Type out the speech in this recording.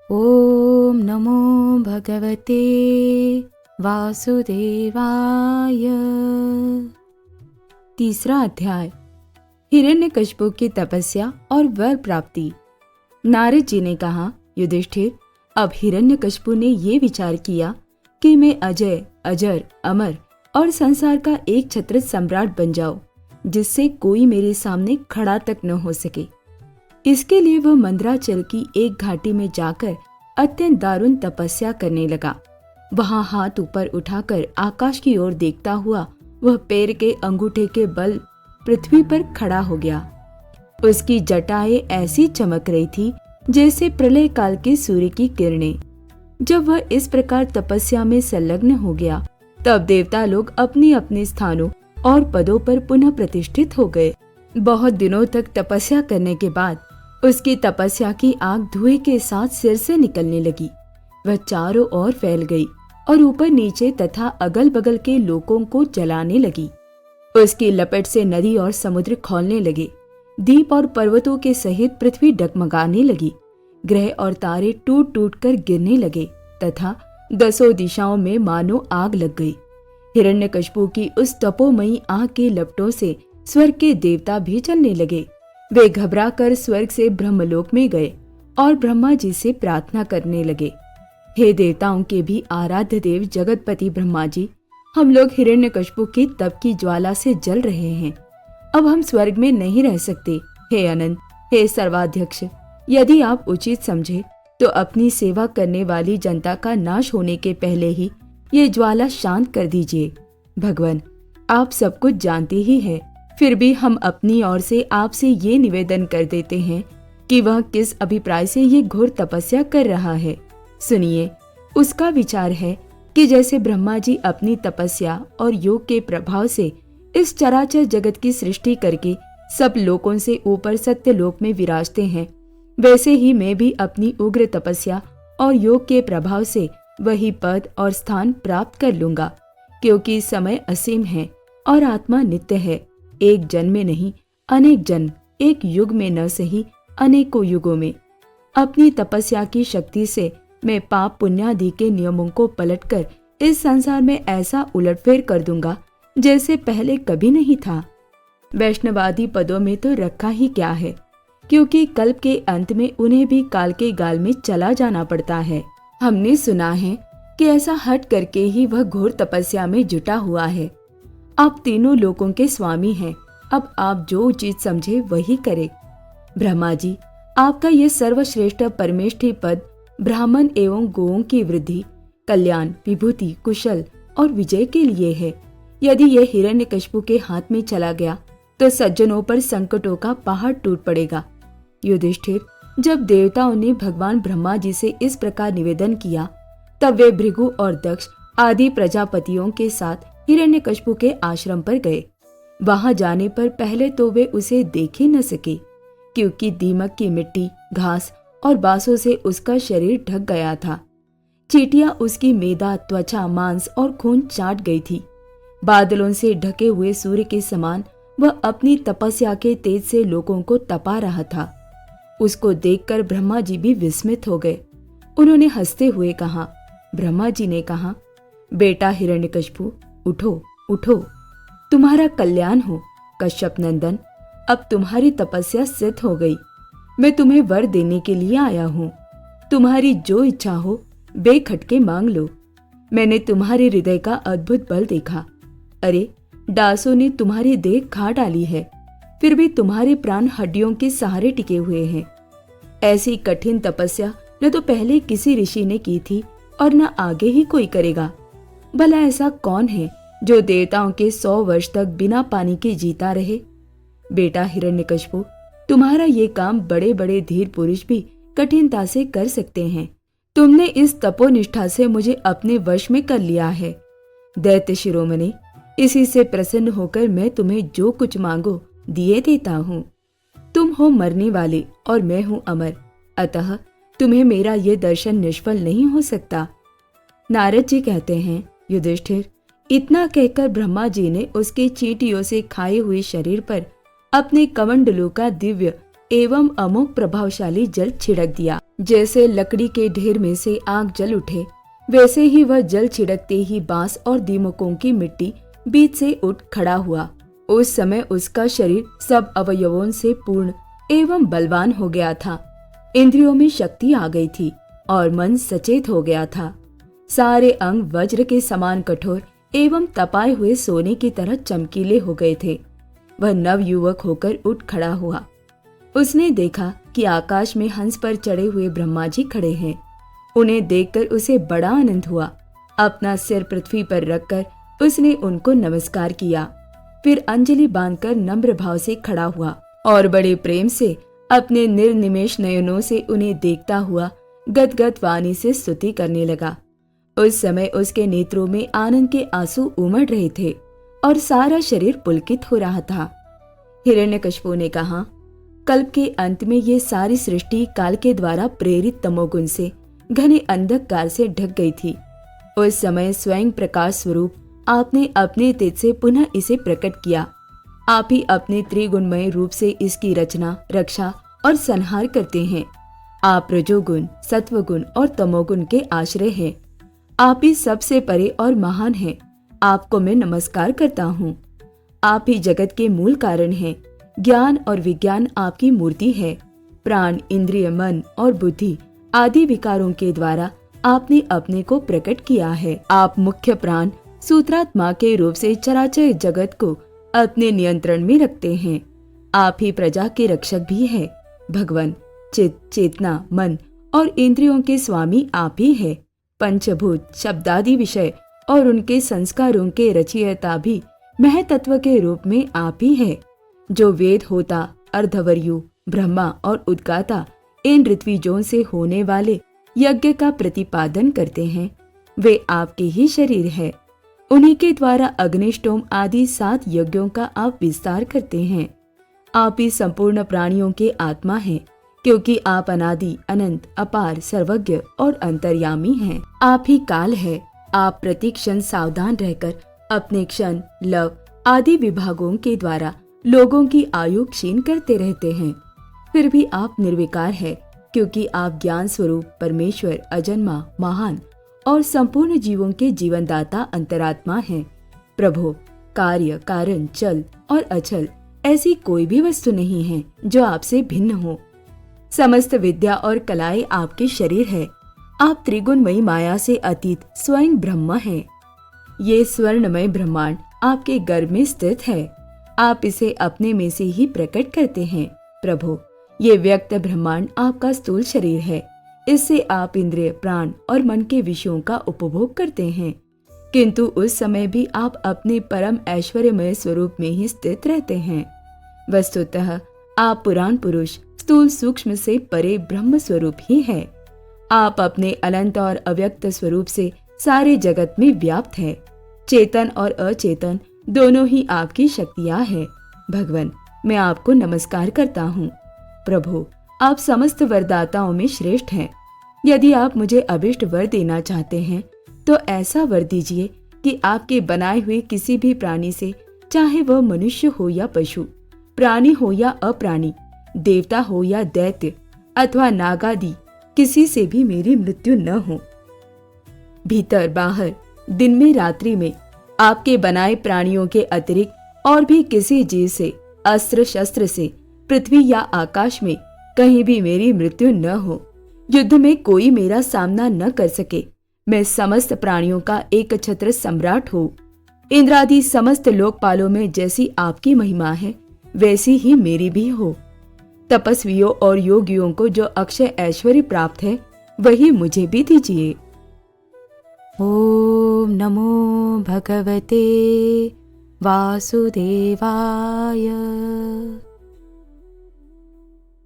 ओम नमो भगवते वासुदेवाय। तीसरा अध्याय, हिरण्यकशिपु की तपस्या और वर प्राप्ति। नारद जी ने कहा, युधिष्ठिर, अब हिरण्यकशिपु ने ये विचार किया कि मैं अजय, अजर, अमर और संसार का एक छत्र सम्राट बन जाऊं, जिससे कोई मेरे सामने खड़ा तक न हो सके। इसके लिए वह मंदराचल की एक घाटी में जाकर अत्यंत दारुण तपस्या करने लगा। वहां हाथ ऊपर उठाकर आकाश की ओर देखता हुआ वह पैर के अंगूठे के बल पृथ्वी पर खड़ा हो गया। उसकी जटाएं ऐसी चमक रही थी जैसे प्रलय काल के सूर्य की किरणें। जब वह इस प्रकार तपस्या में संलग्न हो गया, तब देवता लोग अपने अपने स्थानों और पदों पर पुनः प्रतिष्ठित हो गए। बहुत दिनों तक तपस्या करने के बाद उसकी तपस्या की आग धुएं के साथ सिर से निकलने लगी। वह चारों ओर फैल गई और ऊपर नीचे तथा अगल बगल के लोगों को जलाने लगी। उसकी लपट से नदी और समुद्र खौलने लगे। द्वीप और पर्वतों के सहित पृथ्वी डगमगाने लगी। ग्रह और तारे टूट टूट कर गिरने लगे तथा 10 दिशाओं में मानो आग लग गई। हिरण्यकशिपु की उस तपोमयी आग के लपटों से स्वर्ग के देवता भी जलने लगे। वे घबराकर स्वर्ग से ब्रह्मलोक में गए और ब्रह्मा जी से प्रार्थना करने लगे, हे देवताओं के भी आराध्य देव जगतपति ब्रह्मा जी, हम लोग हिरण्यकशिपु की तप की ज्वाला से जल रहे हैं। अब हम स्वर्ग में नहीं रह सकते। हे अनंत, हे सर्वाध्यक्ष, यदि आप उचित समझे तो अपनी सेवा करने वाली जनता का नाश होने के पहले ही ये ज्वाला शांत कर दीजिए। भगवान, आप सब कुछ जानते ही हैं, फिर भी हम अपनी ओर से आपसे ये निवेदन कर देते हैं कि वह किस अभिप्राय से ये घोर तपस्या कर रहा है। सुनिए, उसका विचार है कि जैसे ब्रह्मा जी अपनी तपस्या और योग के प्रभाव से इस चराचर जगत की सृष्टि करके सब लोकों से ऊपर सत्य लोक में विराजते हैं, वैसे ही मैं भी अपनी उग्र तपस्या और योग के प्रभाव से वही पद और स्थान प्राप्त कर लूंगा, क्योंकि समय असीम है और आत्मा नित्य है। एक जन्म में नहीं, अनेक जन्म, एक युग में न सही अनेकों युगों में। अपनी तपस्या की शक्ति से मैं पाप पुण्यादि के नियमों को पलटकर इस संसार में ऐसा उलटफेर कर दूंगा जैसे पहले कभी नहीं था। वैष्णवादी पदों में तो रखा ही क्या है, क्योंकि कल्प के अंत में उन्हें भी काल के गाल में चला जाना पड़ता है। हमने सुना है कि ऐसा हट करके ही वह घोर तपस्या में जुटा हुआ है। आप तीनों लोकों के स्वामी हैं, अब आप जो उचित समझे वही करे। ब्रह्मा जी, आपका ये सर्वश्रेष्ठ परमेष्ठी पद ब्राह्मण एवं गोओं की वृद्धि, कल्याण, विभूति, कुशल और विजय के लिए है। यदि यह हिरण्यकशिपु के हाथ में चला गया तो सज्जनों पर संकटों का पहाड़ टूट पड़ेगा। युधिष्ठिर, जब देवताओं ने भगवान ब्रह्मा जी से इस प्रकार निवेदन किया, तब वे भृगु और दक्ष आदि प्रजापतियों के साथ हिरण्यकशिपु के आश्रम पर गए। वहां जाने पर पहले तो वे उसे देख ही न सके, क्योंकि दीमक की मिट्टी, घास और बांसों से उसका शरीर ढक गया था। चींटियां उसकी मेदा, त्वचा, मांस और खून चाट गई थी। बादलों से ढके हुए सूर्य के समान वह अपनी तपस्या के तेज से लोगों को तपा रहा था। उसको देखकर ब्रह्मा जी भी विस्मित हो गए। उन्होंने हंसते हुए कहा, ब्रह्मा जी ने कहा, बेटा हिरण्यकशिपु, उठो उठो, तुम्हारा कल्याण हो। कश्यप नंदन, अब तुम्हारी तपस्या सिद्ध हो गई। मैं तुम्हें वर देने के लिए आया हूँ। तुम्हारी जो इच्छा हो बेखटके मांग लो। मैंने तुम्हारे हृदय का अद्भुत बल देखा। अरे, डासों ने तुम्हारी देह खा डाली है, फिर भी तुम्हारे प्राण हड्डियों के सहारे टिके हुए हैं। ऐसी कठिन तपस्या न तो पहले किसी ऋषि ने की थी और न आगे ही कोई करेगा। भला ऐसा कौन है जो देवताओं के 100 वर्ष तक बिना पानी के जीता रहे? बेटा हिरण्यकशिपु, तुम्हारा ये काम बड़े बड़े धीर पुरुष भी कठिनता से कर सकते हैं। तुमने इस तपोनिष्ठा से मुझे अपने वश में कर लिया है। दैत्य शिरोमणि, इसी से प्रसन्न होकर मैं तुम्हें जो कुछ मांगो दिए देता हूँ। तुम हो मरने वाले और मैं हूँ अमर, अतः तुम्हें मेरा ये दर्शन निष्फल नहीं हो सकता। नारद जी कहते हैं, युधिष्ठिर, इतना कहकर ब्रह्मा जी ने उसके चींटियों से खाए हुए शरीर पर अपने कमंडलों का दिव्य एवं अमोघ प्रभावशाली जल छिड़क दिया। जैसे लकड़ी के ढेर में से आग जल उठे, वैसे ही वह जल छिड़कते ही बांस और दीमकों की मिट्टी बीच से उठ खड़ा हुआ। उस समय उसका शरीर सब अवयवों से पूर्ण एवं बलवान हो गया था। इंद्रियों में शक्ति आ गई थी और मन सचेत हो गया था। सारे अंग वज्र के समान कठोर एवं तपाए हुए सोने की तरह चमकीले हो गए थे। वह नव युवक होकर उठ खड़ा हुआ। उसने देखा कि आकाश में हंस पर चढ़े हुए ब्रह्मा जी खड़े हैं। उन्हें देखकर उसे बड़ा आनंद हुआ। अपना सिर पृथ्वी पर रखकर उसने उनको नमस्कार किया। फिर अंजलि बांधकर नम्र भाव से खड़ा हुआ और बड़े प्रेम से अपने निर्निमेष नयनों से उन्हें देखता हुआ गदगद वाणी से स्तुति करने लगा। उस समय उसके नेत्रों में आनंद के आंसू उमड़ रहे थे और सारा शरीर पुलकित हो रहा था। हिरण्यकशिपु ने कहा, कल्प के अंत में ये सारी सृष्टि काल के द्वारा प्रेरित तमोगुण से घने अंधकार से ढक गई थी। उस समय स्वयं प्रकाश स्वरूप आपने अपने तेज से पुनः इसे प्रकट किया। आप ही अपने त्रिगुणमय रूप से इसकी रचना, रक्षा और संहार करते हैं। आप रजोगुण, सत्वगुण और तमोगुण के आश्रय हैं। आप ही सबसे परे और महान हैं। आपको मैं नमस्कार करता हूँ। आप ही जगत के मूल कारण हैं। ज्ञान और विज्ञान आपकी मूर्ति है। प्राण, इंद्रिय, मन और बुद्धि आदि विकारों के द्वारा आपने अपने को प्रकट किया है। आप मुख्य प्राण सूत्रात्मा के रूप से चराचर जगत को अपने नियंत्रण में रखते हैं। आप ही प्रजा के रक्षक भी हैं। भगवान, चित, चेतना, मन और इंद्रियों के स्वामी आप ही है। पंचभूत, शब्दादि विषय और उनके संस्कारों के रचयिता भी महतत्व के रूप में आप ही है। जो वेद होता, अर्धवर्यु, ब्रह्मा और उद्गाता इन ऋत्विजों से होने वाले यज्ञ का प्रतिपादन करते हैं, वे आपके ही शरीर है। उन्हीं के द्वारा अग्निष्टोम आदि 7 यज्ञों का आप विस्तार करते हैं। आप ही संपूर्ण प्राणियों के आत्मा हैं, क्योंकि आप अनादि, अनंत, अपार, सर्वज्ञ और अंतर्यामी हैं। आप ही काल है। आप प्रतिक्षण सावधान रहकर अपने क्षण, लव आदि विभागों के द्वारा लोगों की आयु क्षीण करते रहते हैं। फिर भी आप निर्विकार है, क्योंकि आप ज्ञान स्वरूप परमेश्वर, अजन्मा, महान और संपूर्ण जीवों के जीवनदाता अंतरात्मा हैं। प्रभु, कार्य, कारण, चल और अचल ऐसी कोई भी वस्तु नहीं है जो आपसे भिन्न हो। समस्त विद्या और कलाएं आपके शरीर है। आप त्रिगुणमयी माया से अतीत स्वयं ब्रह्म हैं। ये स्वर्णमय ब्रह्मांड आपके गर्भ में स्थित है। आप इसे अपने में से ही प्रकट करते हैं। प्रभु, ये व्यक्त ब्रह्मांड आपका स्थूल शरीर है। इससे आप इंद्रिय, प्राण और मन के विषयों का उपभोग करते हैं, किंतु उस समय भी आप अपने परम ऐश्वर्यमय स्वरूप में ही स्थित रहते हैं। वस्तुतः आप पुराण पुरुष, स्थूल सूक्ष्म से परे ब्रह्म स्वरूप ही है। आप अपने अनंत और अव्यक्त स्वरूप से सारे जगत में व्याप्त है। चेतन और अचेतन दोनों ही आपकी शक्तियां हैं। भगवान, मैं आपको नमस्कार करता हूँ। प्रभु, आप समस्त वरदाताओं में श्रेष्ठ हैं। यदि आप मुझे अभिष्ट वर देना चाहते हैं तो ऐसा वर दीजिए कि आपके बनाए हुए किसी भी प्राणी से, चाहे वह मनुष्य हो या पशु, प्राणी हो या अप्राणी, देवता हो या दैत्य अथवा नागादि, किसी से भी मेरी मृत्यु न हो। भीतर बाहर, दिन में रात्रि में आपके बनाए प्राणियों के अतिरिक्त और भी किसी जीव से, अस्त्र शस्त्र से, पृथ्वी या आकाश में कहीं भी मेरी मृत्यु न हो। युद्ध में कोई मेरा सामना न कर सके। मैं समस्त प्राणियों का एक छत्र सम्राट हूँ। इंद्रादि समस्त लोकपालों में जैसी आपकी महिमा है, वैसी ही मेरी भी हो। तपस्वियों और योगियों को जो अक्षय ऐश्वर्य प्राप्त है, वही मुझे भी दीजिए। ओम नमो भगवते वासुदेवाय।